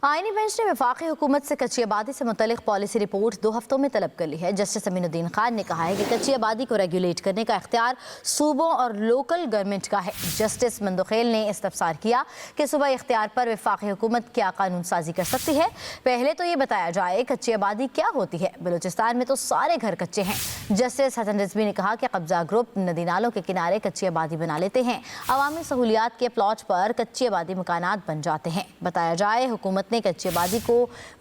आईनी बेंच ने वफाकी हुकूमत से कच्ची आबादी से मुतल्लिक पॉलिसी रिपोर्ट 2 हफ्तों में तलब कर ली है। जस्टिस अमीनुद्दीन खान ने कहा है कि कच्ची आबादी को रेगुलेट करने का इख्तियार सूबों और लोकल गवर्नमेंट का है। जस्टिस मंदुखेल ने इस्तफसार किया कि सूबाई इख्तियार पर वफाकी हुकूमत क्या कानून साजी कर सकती है। पहले तो ये बताया जाए कच्ची आबादी क्या होती है। बलूचिस्तान में तो सारे घर कच्चे हैं। जस्टिस हसन रिजवी ने कहा कि कब्जा ग्रुप नदी नालों के किनारे कच्ची आबादी बना लेते हैं। अवामी सहूलियात के प्लॉट पर कच्ची आबादी मकानात बन जाते हैं। बताया जाए हुकूमत ने कच्ची आबादी को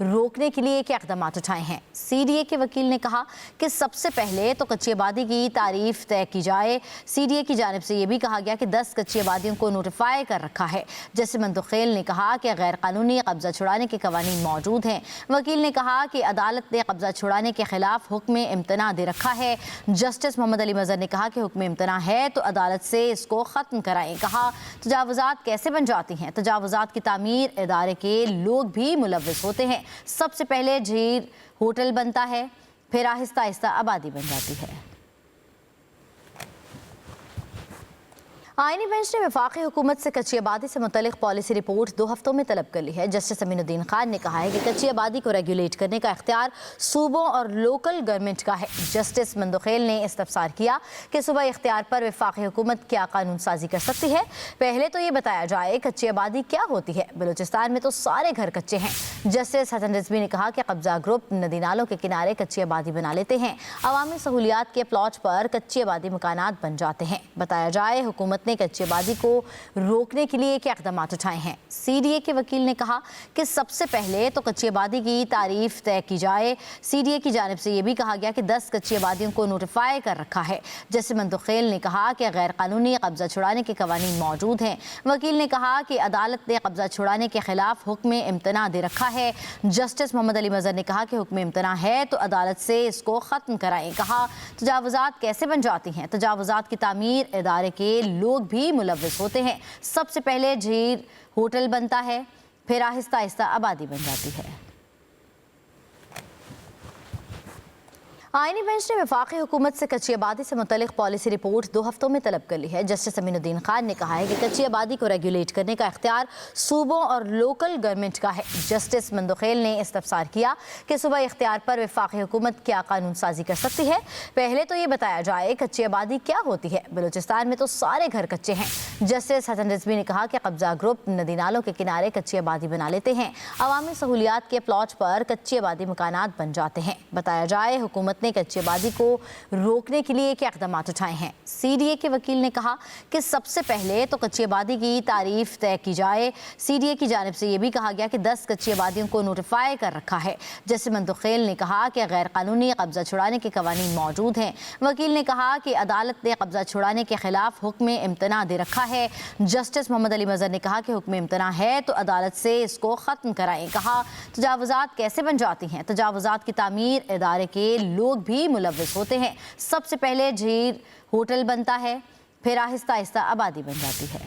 रोकने के लिए क्या इक़दाम उठाए हैं। CDA के वकील ने कहा कि सबसे पहले तो कच्ची आबादी की तारीफ तय की जाए। CDA की जानिब से यह भी कहा गया कि 10 कच्ची आबादियों को नोटिफाई कर रखा है। जैसे मंदुखेल ने कहा कि गैर कानूनी कब्जा छुड़ाने के कवानीन मौजूद हैं। वकील ने कहा कि अदालत ने कब्जा छुड़ाने के खिलाफ हुक्म इम्तना दे रखा है। जस्टिस मोहम्मद अली मजहर ने कहा कि हुक्म इम्तना है तो अदालत से इसको ख़त्म कराएं। कहा तजावुज़ात कैसे बन जाती हैं। तजावुज़ात की तामीर इदारे के लोग भी मुलव्विस होते हैं। सबसे पहले झील होटल बनता है, फिर आहिस्ता आहिस्ता आबादी बन जाती है। आईनी बेंच ने वफाकी हुकूमत से कच्ची आबादी से मुतल्लिक पॉलिसी रिपोर्ट 2 हफ्तों में तलब कर ली है। जस्टिस अमीनुद्दीन खान ने कहा है कि कच्ची आबादी को रेगुलेट करने का इख्तियार सूबों और लोकल गवर्नमेंट का है। जस्टिस मंदुखेल ने इस्तफसार किया कि सूबाई इख्तियार पर वफाकी हुकूमत क्या कानून साजी कर सकती है। पहले तो ये बताया जाए कच्ची आबादी क्या होती है। बलूचिस्तान में तो सारे घर कच्चे हैं। जस्टिस हसन रिजवी ने कहा कि कब्जा ग्रुप नदी नालों के किनारे कच्ची आबादी बना लेते हैं। अवामी सहूलियात के प्लॉट पर कच्ची आबादी मकानात बन जाते हैं। बताया जाए हुकूमत ने कच्ची आबादी को रोकने के लिए क्या इक़दाम उठाए हैं। CDA के वकील ने कहा कि सबसे पहले तो कच्ची आबादी की तारीफ तय की जाए। CDA की जानिब से यह भी कहा गया कि 10 कच्ची आबादियों को नोटिफाई कर रखा है। जैसे मंदुखेल ने कहा कि गैर कानूनी कब्जा छुड़ाने के कवानीन मौजूद हैं। वकील ने कहा कि अदालत ने कब्जा छुड़ाने के खिलाफ हुक्म इम्तना दे रखा है। जस्टिस मोहम्मद अली मजहर ने कहा कि हुक्म इम्तना है तो अदालत से इसको ख़त्म कराएं। कहा तजावुज़ात कैसे बन जाती हैं। तजावुज़ात की तामीर इदारे के लोग भी मुलव्विस होते हैं। सबसे पहले झील होटल बनता है, फिर आहिस्ता आहिस्ता आबादी बन जाती है। आईनी बेंच ने वफाकी हुकूमत से कच्ची आबादी से मुतल्लिक पॉलिसी रिपोर्ट 2 हफ्तों में तलब कर ली है। जस्टिस अमीनुद्दीन खान ने कहा है कि कच्ची आबादी को रेगुलेट करने का इख्तियार सूबों और लोकल गवर्नमेंट का है। जस्टिस मंदुखेल ने इस्तफसार किया कि सूबाई इख्तियार पर वफाकी हुकूमत क्या कानून साजी कर सकती है। पहले तो ये बताया जाए कच्ची आबादी क्या होती है। बलूचिस्तान में तो सारे घर कच्चे हैं। जस्टिस हसन रिजवी ने कहा कि कब्जा ग्रुप नदी नालों के किनारे कच्ची आबादी बना लेते हैं। अवामी सहूलियात के प्लॉट पर कच्ची आबादी मकानात बन जाते हैं। बताया जाए हुकूमत कच्ची आबादी को रोकने के लिए क्या इक़दाम उठाए हैं। CDA के वकील ने कहा कि सबसे पहले तो कच्ची आबादी की तारीफ तय की जाए। CDA की जानिब से यह भी कहा गया कि 10 कच्ची आबादियों को नोटिफाई कर रखा है। जैसे मंदुखेल ने कहा कि गैर कानूनी कब्जा छुड़ाने के कवानीन मौजूद हैं। वकील ने कहा कि अदालत ने कब्जा छुड़ाने के खिलाफ हुक्म इम्तना दे रखा है। जस्टिस मोहम्मद अली मजहर ने कहा कि हुक्म इम्तना है तो अदालत से इसको ख़त्म कराएं। कहा तजावुज़ात कैसे बन जाती हैं। तजावुज़ात की तामीर इदारे के लोग भी मुलव्विस होते हैं। सबसे पहले झील होटल बनता है, फिर आहिस्ता आहिस्ता आबादी बन जाती है।